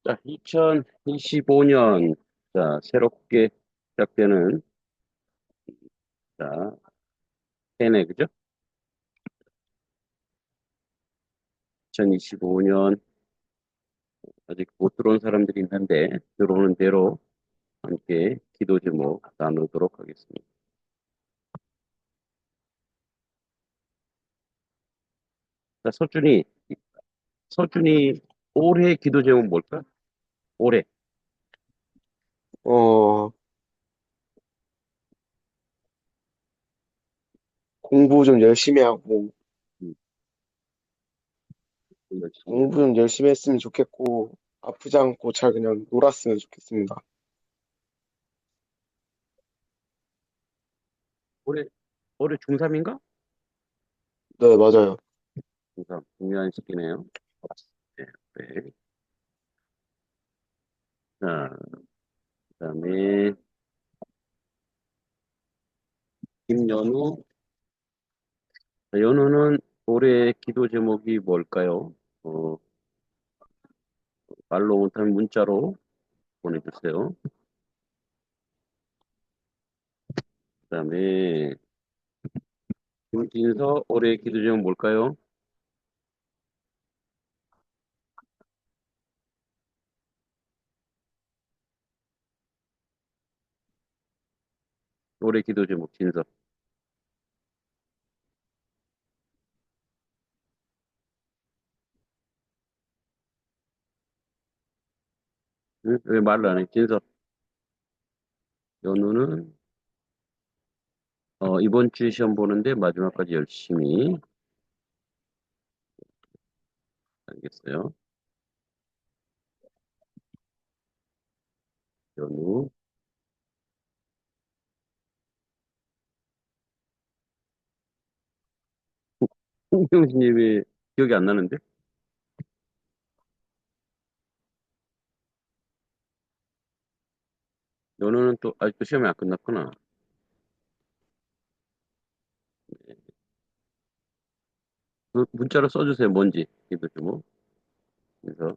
자, 2025년, 자, 새롭게 시작되는, 자, 해내, 그죠? 2025년, 아직 못 들어온 사람들이 있는데, 들어오는 대로 함께 기도 제목 나누도록 하겠습니다. 자, 서준이, 올해 기도 제목 뭘까? 올해. 어, 공부 좀 열심히 하고, 음, 열심히. 공부 좀 열심히 했으면 좋겠고, 아프지 않고 잘 그냥 놀았으면 좋겠습니다. 올해, 올해 중3인가? 네, 맞아요. 중3, 중요한 시기네요. 네, 네. 자, 그 다음에, 김연우. 자, 연우는 올해 기도 제목이 뭘까요? 어, 말로 못하면 문자로 보내주세요. 그다음에 김진서 올해 기도 제목 뭘까요? 올해 기도 제목 진서. 응? 왜 말을 안 해? 진서. 연우는 이번 주 시험 보는데 마지막까지 열심히. 알겠어요. 연우. 홍경진님이 기억이 안 나는데? 연우는 또 아직도 시험이 안 끝났구나. 그 문자로 써주세요. 뭔지 기도 제목. 그래서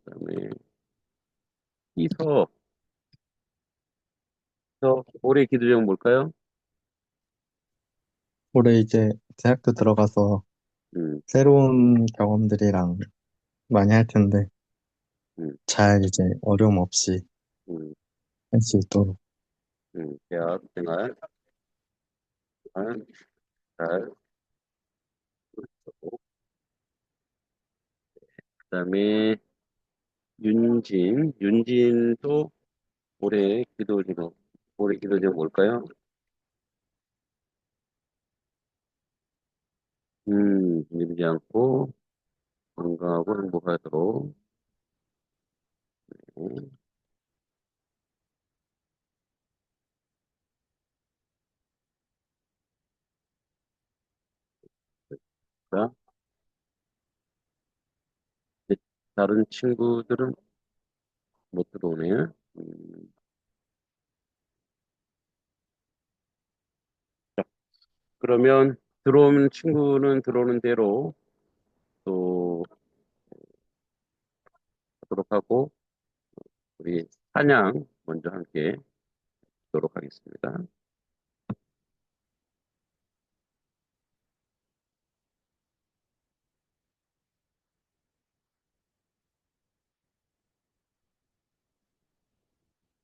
그다음에 이서. 올해 기도 제목 뭘까요? 올해 이제 대학교 들어가서 음, 새로운 경험들이랑 많이 할 텐데 음, 잘 이제 어려움 없이 음, 할 수 있도록. 대학 생활 잘. 그다음에 윤진도 올해 기도 제목, 올해 기도 제목 뭘까요? 밀지 않고 건강하고 행복하도록. 음, 자, 이제 다른 친구들은 못 들어오네요. 자, 그러면 들어오는 친구는 들어오는 대로 또 하도록 하고, 우리 찬양 먼저 함께 하도록 하겠습니다.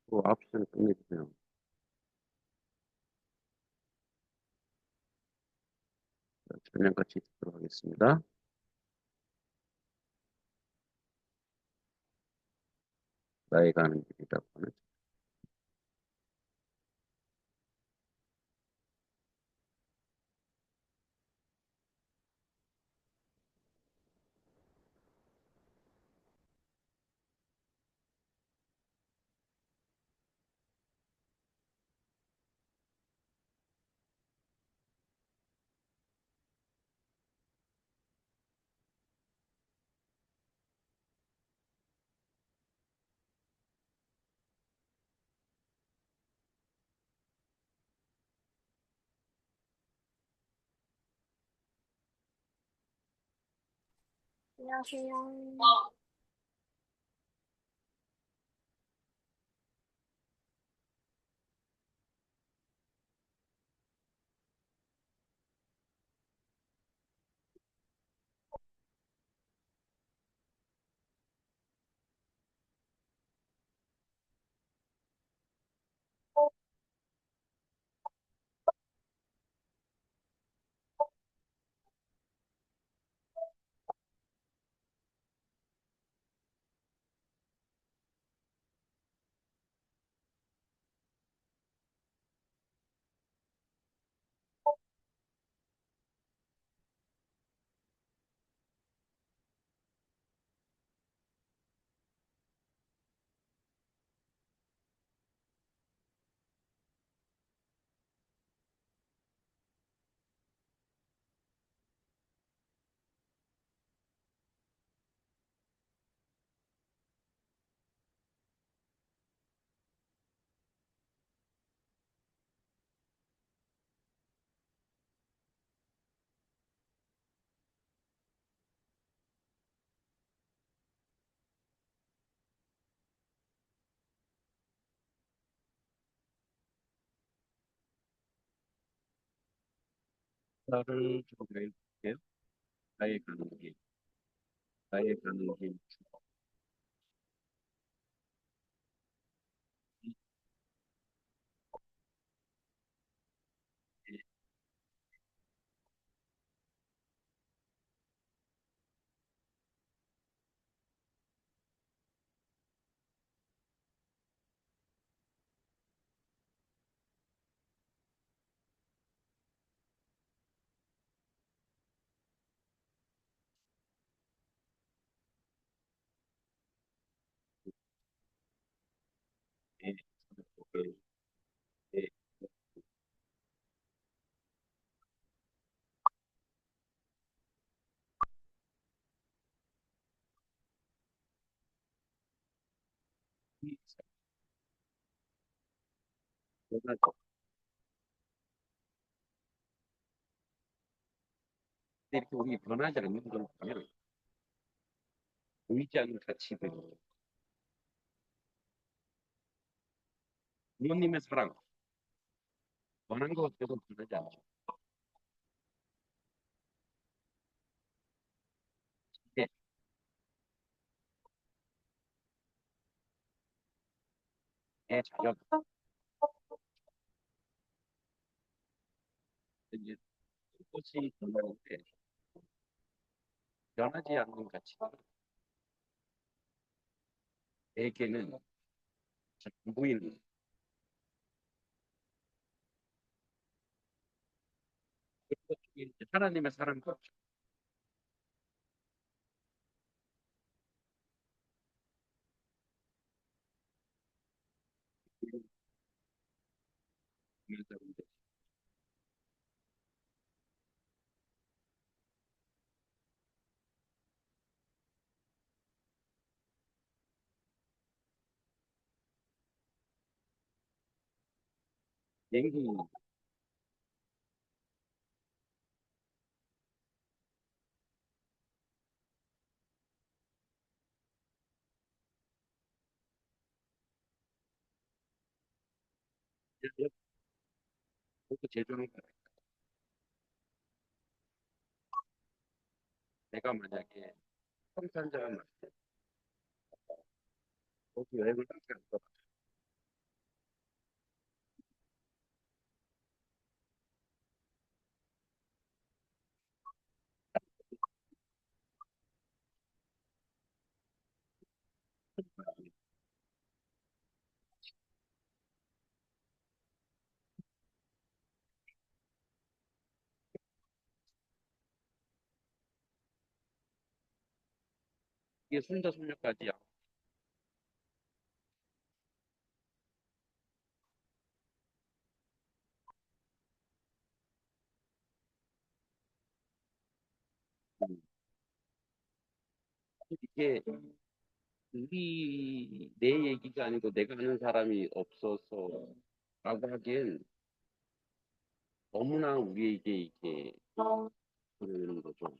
또 9시 전에 끝내주세요. 자, 찬양 같이 듣도록 하겠습니다. 나의 가는 길이라고 하는. 안녕하세요. 나를 좀 해볼게요. 나의 가는 길, 나의 가는 길, 예, 예, 예, 예. 변하지. 이렇게 우리 변하지 않는 걸 보면 보이지 않는 가치들, 부모님의 사랑, 원한 것 같아도 변하지 않죠. 예, 예, 자격, 이제 꽃이 변하는데 변하지 않는 가치들, 에게는 잘 안 보이는 그것 중에 이제 하나님의 사랑과 사랑인데 비행기 그것도 제조하는 거야. 내가 만약에 성탄절을 맞을 때 거기 여행을 함께 할 거, 이게 손자 손녀까지야. 음, 이게 우리 내 얘기가 아니고 내가 아는 사람이 없어서 라고 하기엔 너무나 우리에게 이게 그러는 거죠.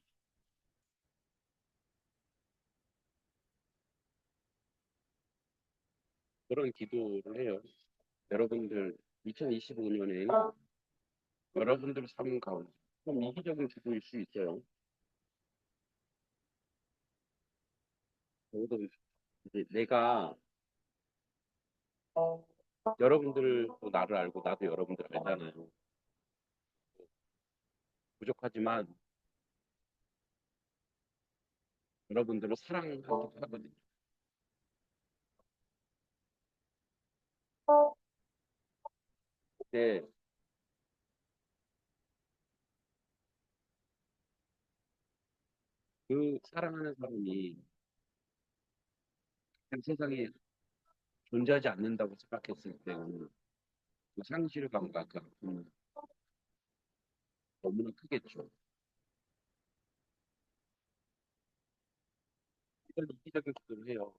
그런 기도를 해요. 여러분들 2025년에 여러분들 삶 가운데 좀 이기적인 기도일 수 있어요. 적어도 이제 내가 여러분들도 나를 알고 나도 여러분들 알잖아요. 부족하지만 여러분들을 사랑하기도 하거든요. 근데 그 사랑하는 사람이 그냥 세상에 존재하지 않는다고 생각했을 때는 그 상실감과 그 아픔은 너무나 크겠죠. 이걸 이기적인 것을 해요.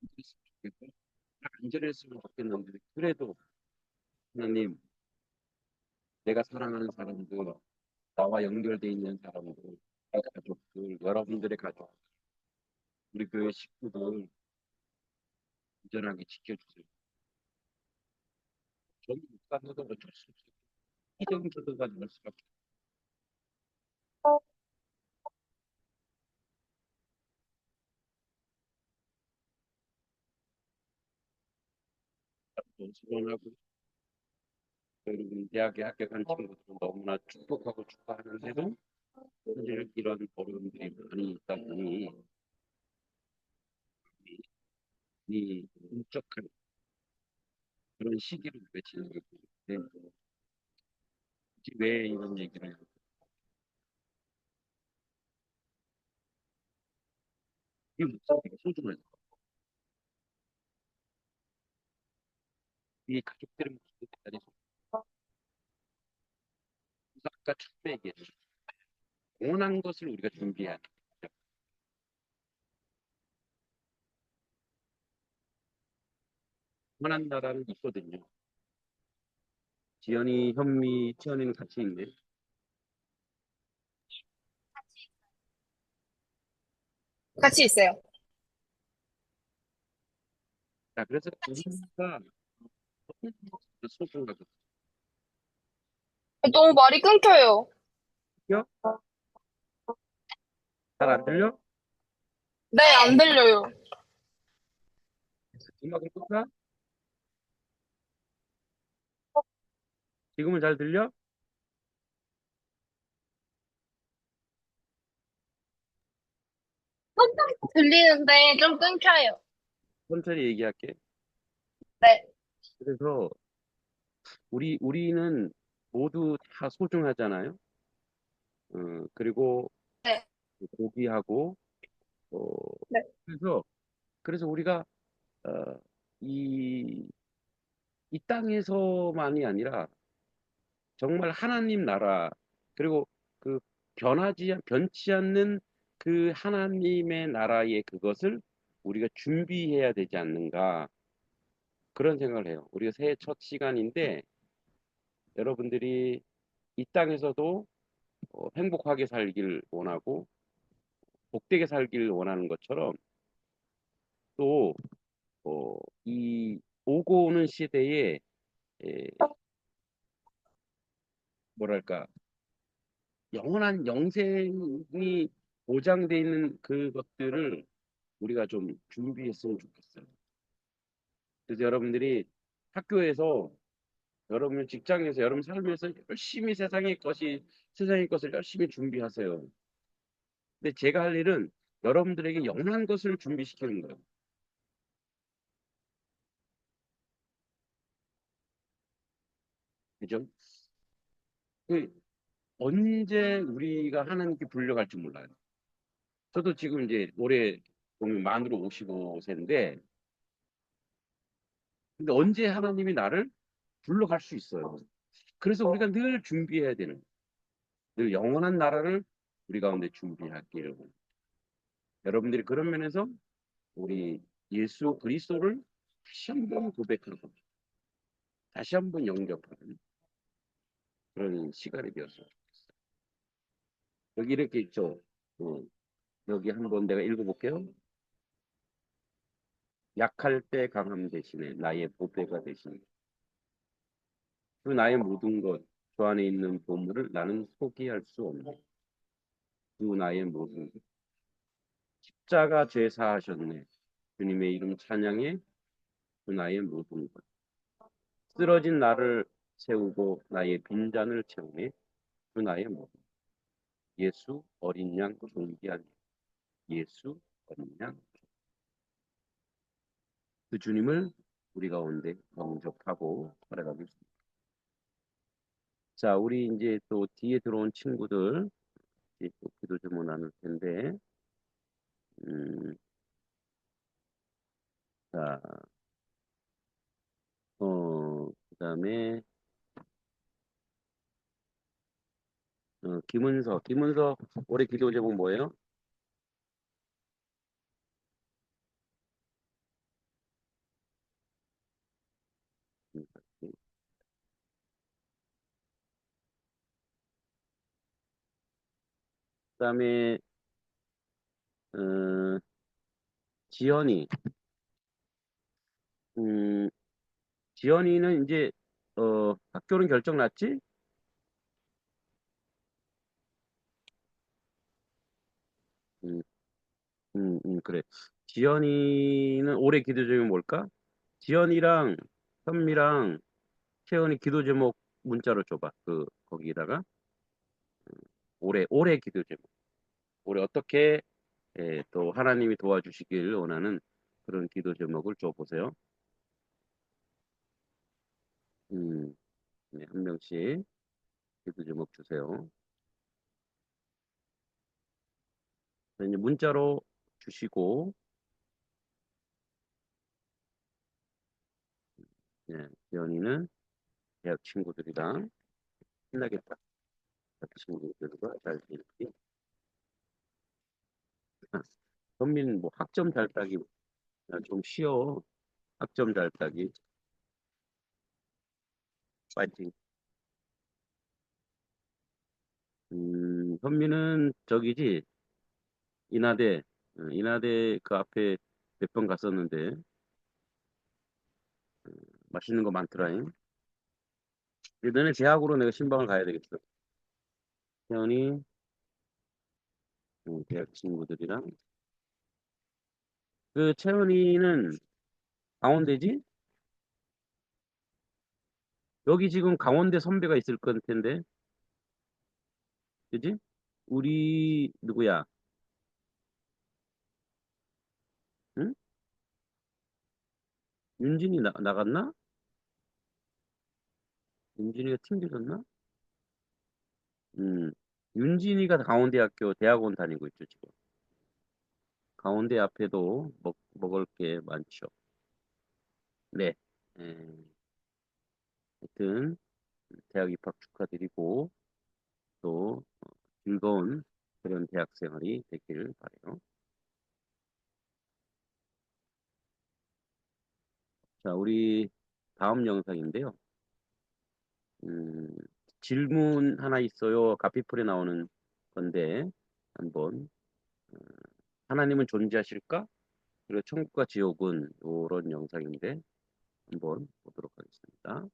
그랬으면 좋겠고, 안전했으면 좋겠는데, 그래도 하나님, 내가 사랑하는 사람들, 나와 연결돼 있는 사람들, 내 가족들, 여러분들의 가족, 우리 교회 식구들 안전하게 지켜주세요. 저는 못 가도 어쩔 수 없어요. 회개적인 기도가 나올 수밖에 없고, 수고하고, 그리고 대학에 합격한 친구들은 너무나 축복하고 축하하는데도 현재 이런 어려움들이 많이 있다 보니 이 인적한 그런 시기를 우리가 지나고 있는데 굳이 왜 이런 얘기를 해요? 이 목소리가 소중해서 이 가족들의 목소리 대단히 아까 처음에 얘기했죠. 원한 것을 우리가 준비해야 돼. 원한 나라는 있거든요. 지연이, 현미, 지연이는 같이 있네. 같이 있어요. 자, 그래서 우리가 소중하거든요. 너무 말이 끊겨요. 잘 안 들려? 네, 안 들려요. 음악을 끄까? 지금은 잘 들려? 들리는데 좀 끊겨요. 천천히 얘기할게. 네, 그래서 우리는 모두 다 소중하잖아요. 그리고 네, 고귀하고 어, 네. 그래서 우리가 어, 이, 이 땅에서만이 아니라 정말 하나님 나라 그리고 그 변치 않는 그 하나님의 나라의 그것을 우리가 준비해야 되지 않는가 그런 생각을 해요. 우리가 새해 첫 시간인데 여러분들이 이 땅에서도 행복하게 살길 원하고 복되게 살길 원하는 것처럼 또 이 오고 오는 시대에 에, 뭐랄까 영원한 영생이 보장돼 있는 그것들을 우리가 좀 준비했으면 좋겠어요. 그래서 여러분들이 학교에서 여러분 직장에서 여러분 삶에서 열심히 세상의 것을 열심히 준비하세요. 근데 제가 할 일은 여러분들에게 영원한 것을 준비시키는 거예요. 그죠? 그 언제 우리가 하나님께 불려갈지 몰라요. 저도 지금 이제 올해 보면 만으로 55세인데 근데 언제 하나님이 나를 불러갈 수 있어요. 그래서 우리가 늘 준비해야 되는 늘 영원한 나라를 우리 가운데 준비하기를 여러분들이 그런 면에서 우리 예수 그리스도를 다시 한번 고백하고 다시 한번 영접하는 그런 시간이 되었어요. 여기 이렇게 있죠. 어, 여기 한번 내가 읽어볼게요. 약할 때 강함 대신에 나의 보배가 되시니 그 나의 모든 것, 주 안에 있는 보물을 나는 포기할 수 없네. 그 나의 모든 것. 십자가 제사하셨네. 주님의 이름 찬양해 그 나의 모든 것. 쓰러진 나를 세우고 나의 빈잔을 채우네. 그 나의 모든 것. 예수 어린 양 존귀한 예수 어린 양. 그 주님을 우리 가운데 영접하고 살아가겠습니다. 자, 우리 이제 또 뒤에 들어온 친구들 이제 또 기도 좀 나눌 텐데, 자, 그다음에 김은서 올해 기도 제목 뭐예요? 그다음에 어, 지연이, 음, 지연이는 이제 학교는 결정 났지? 음, 그래. 지연이는 올해 기도 제목이 뭘까? 지연이랑 현미랑 채연이 기도 제목 문자로 줘봐. 거기다가 올해 기도 제목. 올해 어떻게 또 하나님이 도와주시길 원하는 그런 기도 제목을 줘보세요. 음, 네, 한 명씩 기도 제목 주세요. 자, 이제 문자로 주시고, 네, 지연이는 대학 친구들이랑 신나겠다. 대학 친구들과 잘 지내기. 현민은 뭐 학점 잘 따기 좀 쉬워. 학점 잘 따기. 파이팅. 현민은 저기지 인하대 인하대 그 앞에 몇 번 갔었는데 맛있는 거 많더라잉. 근데 너네 대학으로 내가 신방을 가야 되겠어. 태연이 대학 친구들이랑 그 채연이는 강원대지? 여기 지금 강원대 선배가 있을 건 텐데, 그지? 우리 누구야? 응? 윤진이 나갔나? 윤진이가 팀들었나? 음, 윤진이가 강원대학교 대학원 다니고 있죠 지금. 강원대 앞에도 먹을 게 많죠. 네. 하여튼 대학 입학 축하드리고 또 즐거운 그런 대학 생활이 되길 바래요. 자, 우리 다음 영상인데요. 음, 질문 하나 있어요. 가피풀에 나오는 건데 한번 하나님은 존재하실까? 그리고 천국과 지옥은 이런 영상인데 한번 보도록 하겠습니다.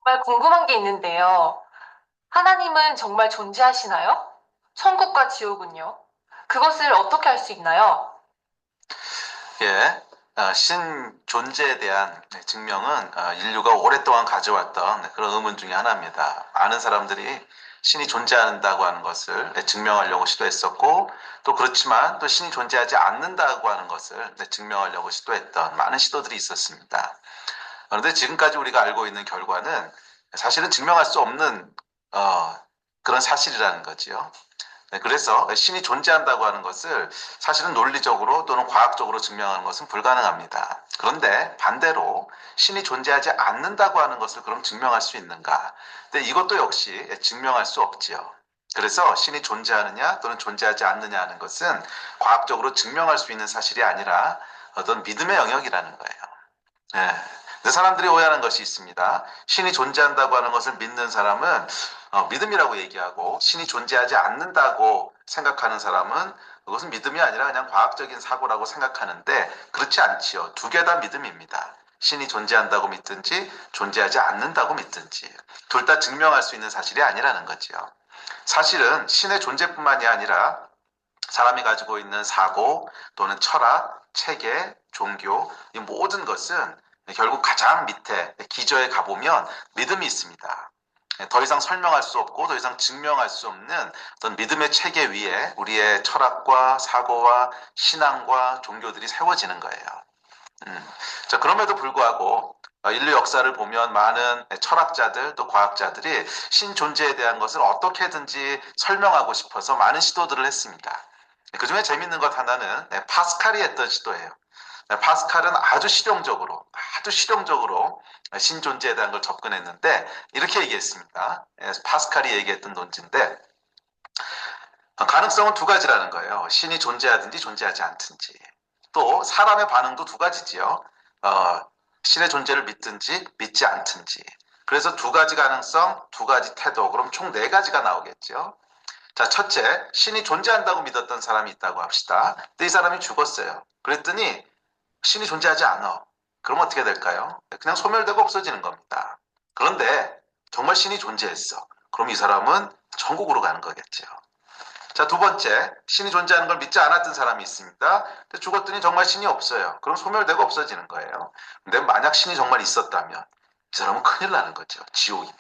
정말 궁금한 게 있는데요. 하나님은 정말 존재하시나요? 천국과 지옥은요? 그것을 어떻게 할 수 있나요? 예, 신 존재에 대한 증명은 인류가 오랫동안 가져왔던 그런 의문 중에 하나입니다. 많은 사람들이 신이 존재한다고 하는 것을 증명하려고 시도했었고, 또 그렇지만 또 신이 존재하지 않는다고 하는 것을 증명하려고 시도했던 많은 시도들이 있었습니다. 그런데 지금까지 우리가 알고 있는 결과는 사실은 증명할 수 없는 그런 사실이라는 거지요. 그래서 신이 존재한다고 하는 것을 사실은 논리적으로 또는 과학적으로 증명하는 것은 불가능합니다. 그런데 반대로 신이 존재하지 않는다고 하는 것을 그럼 증명할 수 있는가? 근데 이것도 역시 증명할 수 없지요. 그래서 신이 존재하느냐 또는 존재하지 않느냐 하는 것은 과학적으로 증명할 수 있는 사실이 아니라 어떤 믿음의 영역이라는 거예요. 근데 사람들이 오해하는 것이 있습니다. 신이 존재한다고 하는 것을 믿는 사람은 믿음이라고 얘기하고 신이 존재하지 않는다고 생각하는 사람은 그것은 믿음이 아니라 그냥 과학적인 사고라고 생각하는데 그렇지 않지요. 두 개 다 믿음입니다. 신이 존재한다고 믿든지 존재하지 않는다고 믿든지 둘 다 증명할 수 있는 사실이 아니라는 거지요. 사실은 신의 존재뿐만이 아니라 사람이 가지고 있는 사고 또는 철학, 체계, 종교 이 모든 것은 결국 가장 밑에 기저에 가보면 믿음이 있습니다. 더 이상 설명할 수 없고 더 이상 증명할 수 없는 어떤 믿음의 체계 위에 우리의 철학과 사고와 신앙과 종교들이 세워지는 거예요. 자, 그럼에도 불구하고 인류 역사를 보면 많은 철학자들 또 과학자들이 신 존재에 대한 것을 어떻게든지 설명하고 싶어서 많은 시도들을 했습니다. 그 중에 재밌는 것 하나는 파스칼이 했던 시도예요. 파스칼은 아주 실용적으로 신 존재에 대한 걸 접근했는데 이렇게 얘기했습니다. 파스칼이 얘기했던 논지인데 가능성은 두 가지라는 거예요. 신이 존재하든지 존재하지 않든지. 또 사람의 반응도 두 가지지요. 신의 존재를 믿든지 믿지 않든지. 그래서 두 가지 가능성, 두 가지 태도. 그럼 총 네 가지가 나오겠죠. 자, 첫째, 신이 존재한다고 믿었던 사람이 있다고 합시다. 근데 이 사람이 죽었어요. 그랬더니 신이 존재하지 않아. 그럼 어떻게 될까요? 그냥 소멸되고 없어지는 겁니다. 그런데 정말 신이 존재했어. 그럼 이 사람은 천국으로 가는 거겠죠. 자, 두 번째, 신이 존재하는 걸 믿지 않았던 사람이 있습니다. 근데 죽었더니 정말 신이 없어요. 그럼 소멸되고 없어지는 거예요. 근데 만약 신이 정말 있었다면 이 사람은 큰일 나는 거죠. 지옥이에요.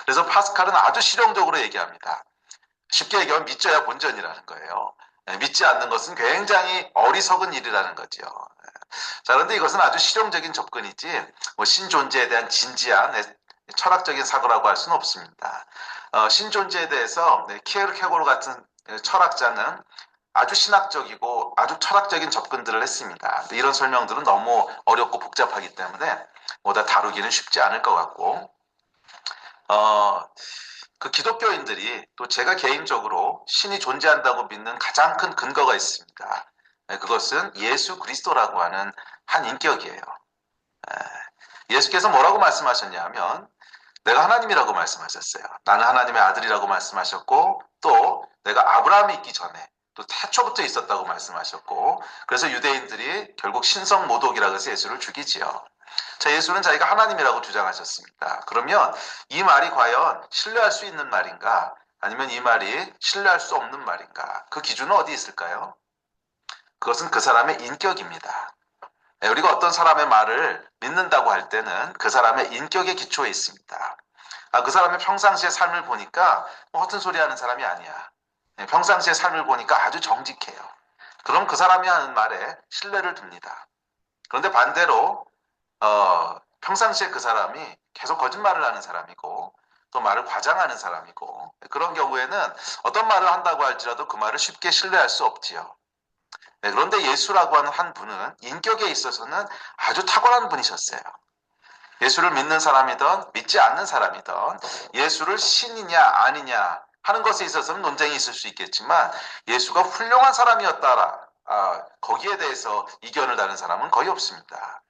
그래서 파스칼은 아주 실용적으로 얘기합니다. 쉽게 얘기하면 믿져야 본전이라는 거예요. 믿지 않는 것은 굉장히 어리석은 일이라는 거죠. 자, 그런데 이것은 아주 실용적인 접근이지 신존재에 대한 진지한 철학적인 사고라고 할 수는 없습니다. 신존재에 대해서 키에르케고르 같은 철학자는 아주 신학적이고 아주 철학적인 접근들을 했습니다. 이런 설명들은 너무 어렵고 복잡하기 때문에 다 다루기는 쉽지 않을 것 같고 그 기독교인들이 또 제가 개인적으로 신이 존재한다고 믿는 가장 큰 근거가 있습니다. 그것은 예수 그리스도라고 하는 한 인격이에요. 예수께서 뭐라고 말씀하셨냐면 내가 하나님이라고 말씀하셨어요. 나는 하나님의 아들이라고 말씀하셨고 또 내가 아브라함이 있기 전에 또 태초부터 있었다고 말씀하셨고 그래서 유대인들이 결국 신성모독이라고 해서 예수를 죽이지요. 자, 예수는 자기가 하나님이라고 주장하셨습니다. 그러면 이 말이 과연 신뢰할 수 있는 말인가? 아니면 이 말이 신뢰할 수 없는 말인가? 그 기준은 어디 있을까요? 그것은 그 사람의 인격입니다. 우리가 어떤 사람의 말을 믿는다고 할 때는 그 사람의 인격에 기초해 있습니다. 그 사람의 평상시의 삶을 보니까 허튼 소리 하는 사람이 아니야. 평상시의 삶을 보니까 아주 정직해요. 그럼 그 사람이 하는 말에 신뢰를 둡니다. 그런데 반대로 평상시에 그 사람이 계속 거짓말을 하는 사람이고 또 말을 과장하는 사람이고 그런 경우에는 어떤 말을 한다고 할지라도 그 말을 쉽게 신뢰할 수 없지요. 그런데 예수라고 하는 한 분은 인격에 있어서는 아주 탁월한 분이셨어요. 예수를 믿는 사람이든 믿지 않는 사람이든 예수를 신이냐 아니냐 하는 것에 있어서는 논쟁이 있을 수 있겠지만 예수가 훌륭한 사람이었다라 거기에 대해서 이견을 다는 사람은 거의 없습니다.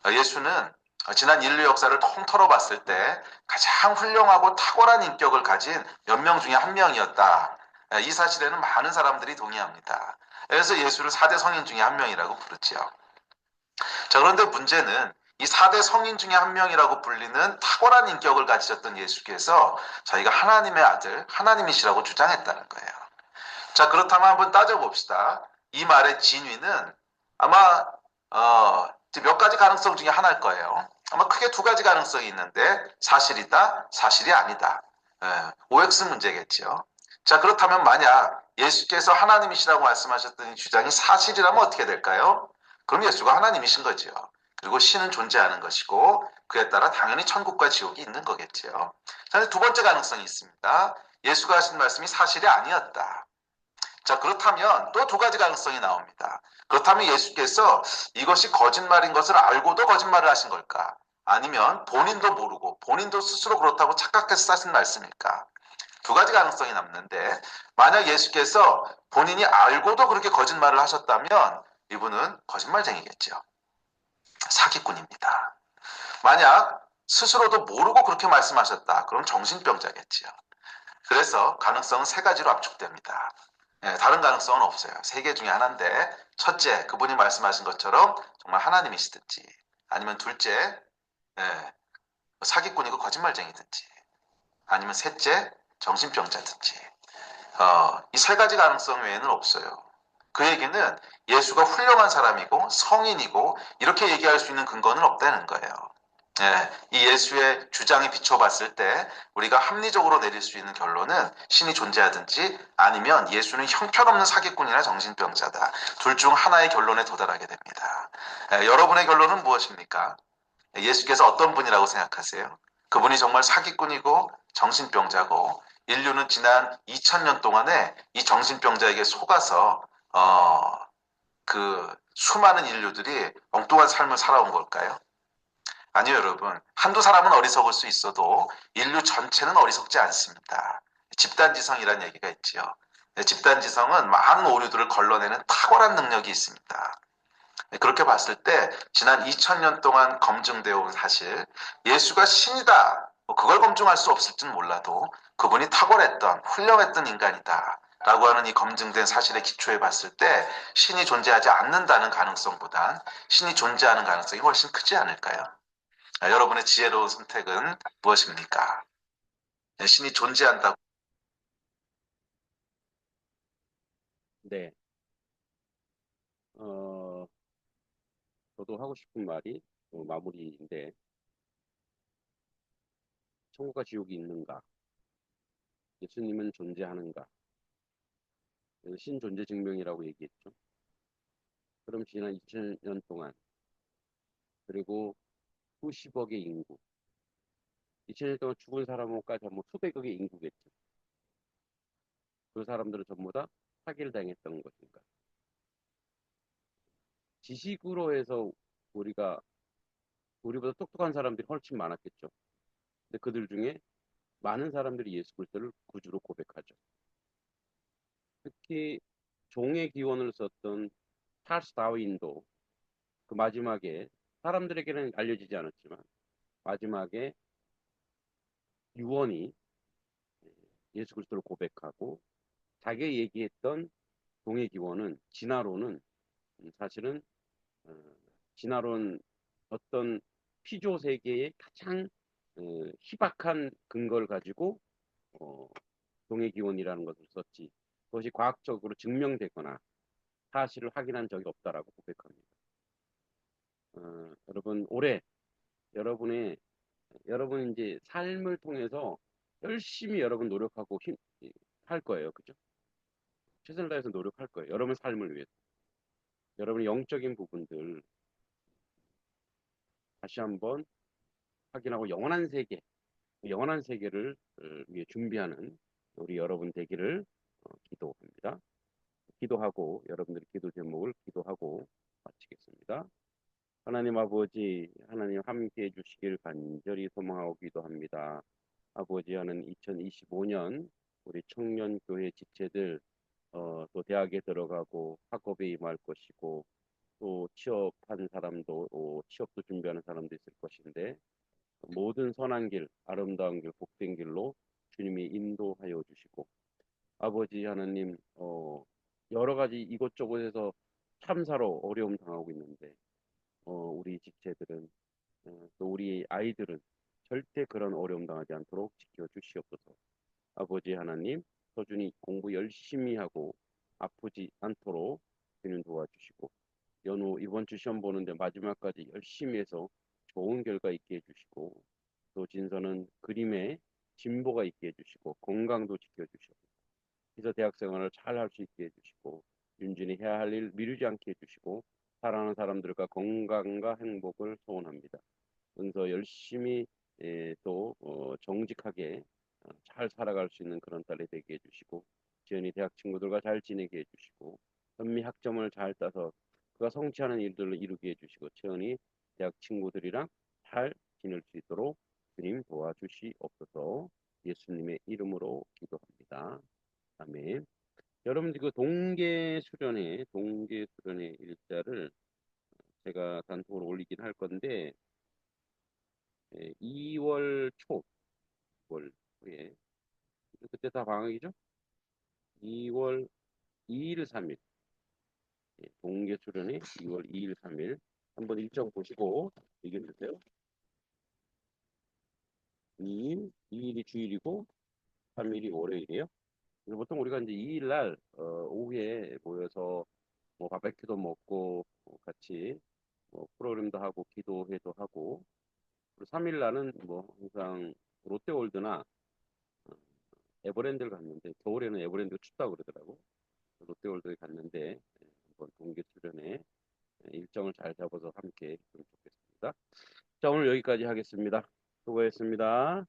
예수는 지난 인류 역사를 통틀어 봤을 때 가장 훌륭하고 탁월한 인격을 가진 몇 명 중에 한 명이었다. 이 사실에는 많은 사람들이 동의합니다. 그래서 예수를 4대 성인 중에 한 명이라고 부르지요. 자, 그런데 문제는 이 4대 성인 중에 한 명이라고 불리는 탁월한 인격을 가지셨던 예수께서 자기가 하나님의 아들, 하나님이시라고 주장했다는 거예요. 자, 그렇다면 한번 따져봅시다. 이 말의 진위는 아마 몇 가지 가능성 중에 하나일 거예요. 아마 크게 두 가지 가능성이 있는데 사실이다, 사실이 아니다. OX 문제겠죠. 자, 그렇다면 만약 예수께서 하나님이시라고 말씀하셨던 이 주장이 사실이라면 어떻게 될까요? 그럼 예수가 하나님이신 거죠. 그리고 신은 존재하는 것이고 그에 따라 당연히 천국과 지옥이 있는 거겠죠. 자, 두 번째 가능성이 있습니다. 예수가 하신 말씀이 사실이 아니었다. 자, 그렇다면 또 두 가지 가능성이 나옵니다. 그렇다면 예수께서 이것이 거짓말인 것을 알고도 거짓말을 하신 걸까? 아니면 본인도 모르고 본인도 스스로 그렇다고 착각해서 하신 말씀일까? 두 가지 가능성이 남는데 만약 예수께서 본인이 알고도 그렇게 거짓말을 하셨다면 이분은 거짓말쟁이겠죠. 사기꾼입니다. 만약 스스로도 모르고 그렇게 말씀하셨다. 그럼 정신병자겠지요. 그래서 가능성은 세 가지로 압축됩니다. 다른 가능성은 없어요. 세 개 중에 하나인데 첫째, 그분이 말씀하신 것처럼 정말 하나님이시든지 아니면 둘째, 사기꾼이고 거짓말쟁이든지 아니면 셋째, 정신병자든지 이 세 가지 가능성 외에는 없어요. 그 얘기는 예수가 훌륭한 사람이고 성인이고 이렇게 얘기할 수 있는 근거는 없다는 거예요. 이 예수의 주장에 비춰봤을 때 우리가 합리적으로 내릴 수 있는 결론은 신이 존재하든지 아니면 예수는 형편없는 사기꾼이나 정신병자다. 둘 중 하나의 결론에 도달하게 됩니다. 여러분의 결론은 무엇입니까? 예수께서 어떤 분이라고 생각하세요? 그분이 정말 사기꾼이고 정신병자고 인류는 지난 2000년 동안에 이 정신병자에게 속아서 그 수많은 인류들이 엉뚱한 삶을 살아온 걸까요? 아니요, 여러분. 한두 사람은 어리석을 수 있어도 인류 전체는 어리석지 않습니다. 집단지성이라는 얘기가 있지요. 집단지성은 많은 오류들을 걸러내는 탁월한 능력이 있습니다. 그렇게 봤을 때 지난 2000년 동안 검증되어 온 사실, 예수가 신이다. 그걸 검증할 수 없을지는 몰라도 그분이 탁월했던, 훌륭했던 인간이다. 라고 하는 이 검증된 사실에 기초해 봤을 때 신이 존재하지 않는다는 가능성보단 신이 존재하는 가능성이 훨씬 크지 않을까요? 여러분의 지혜로운 선택은 무엇입니까? 신이 존재한다고. 네. 어, 저도 하고 싶은 말이 마무리인데, 천국과 지옥이 있는가? 예수님은 존재하는가? 신존재 증명이라고 얘기했죠. 그럼 지난 2000년 동안, 그리고 수십억의 인구, 2000년 동안 죽은 사람까지 뭐 수백억의 인구겠죠. 그 사람들은 전부 다 사기를 당했던 것인가? 지식으로 해서 우리보다 똑똑한 사람들이 훨씬 많았겠죠. 근데 그들 중에 많은 사람들이 예수 그리스도를 구주로 고백하죠. 특히 종의 기원을 썼던 찰스 다윈도 그 마지막에, 사람들에게는 알려지지 않았지만 마지막에 유언이 예수 그리스도를 고백하고, 자기가 얘기했던 종의 기원은 진화론은 사실은 어, 진화론 어떤 피조 세계의 가장 희박한 근거를 가지고 어, 종의 기원이라는 것을 썼지, 그것이 과학적으로 증명되거나 사실을 확인한 적이 없다라고 고백합니다. 여러분 올해 여러분 이제 삶을 통해서 열심히 여러분 노력하고 할 거예요, 그죠? 최선을 다해서 노력할 거예요. 여러분 삶을 위해서. 여러분의 영적인 부분들 다시 한번 확인하고 영원한 세계를 위해 준비하는 우리 여러분 되기를 기도합니다. 기도하고, 여러분들의 기도 제목을 기도하고 마치겠습니다. 하나님 아버지, 하나님 함께 해주시길 간절히 소망하고 기도합니다. 아버지, 하는 2025년 우리 청년교회 지체들 또 대학에 들어가고 학업에 임할 것이고, 또 취업한 사람도 취업도 준비하는 사람도 있을 것인데, 모든 선한 길, 아름다운 길, 복된 길로 주님이 인도하여 주시고, 아버지 하나님, 여러 가지 이곳저곳에서 참사로 어려움 당하고 있는데, 우리 지체들은, 또 우리 아이들은 절대 그런 어려움 당하지 않도록 지켜주시옵소서. 아버지 하나님, 서준이 공부 열심히 하고 아프지 않도록 주님 도와주시고, 연우 이번 주 시험 보는데 마지막까지 열심히 해서 좋은 결과 있게 해주시고, 또 진서는 그림에 진보가 있게 해주시고 건강도 지켜주시고, 그래서 대학 생활을 잘 할 수 있게 해주시고, 윤진이 해야 할 일 미루지 않게 해주시고, 사랑하는 사람들과 건강과 행복을 소원합니다. 은서 열심히 또 정직하게 잘 살아갈 수 있는 그런 딸이 되게 해주시고, 지연이 대학 친구들과 잘 지내게 해주시고, 현미 학점을 잘 따서 그가 성취하는 일들을 이루게 해주시고, 채연이 대학 친구들이랑 잘 지낼 수 있도록 주님 도와주시옵소서. 예수님의 이름으로 기도합니다. 아멘. 여러분들 그 동계 수련회 일자를 제가 단톡으로 올리긴 할 건데, 2월 초, 2월 후에, 그때 다 방학이죠? 2월 2일, 3일, 동계 수련회 2월 2일, 3일 한번 일정 보시고 의견 주세요. 2일이 주일이고 3일이 월요일이에요. 그래서 보통 우리가 이제 2일 날 오후에 모여서 뭐 바베큐도 먹고 같이 뭐 프로그램도 하고 기도회도 하고, 그리고 3일 날은 뭐 항상 롯데월드나 에버랜드를 갔는데, 겨울에는 에버랜드가 춥다고 그러더라고. 롯데월드에 갔는데 한번 동계 수련회 일정을 잘 잡아서 함께 했으면 좋겠습니다. 자, 오늘 여기까지 하겠습니다. 수고했습니다.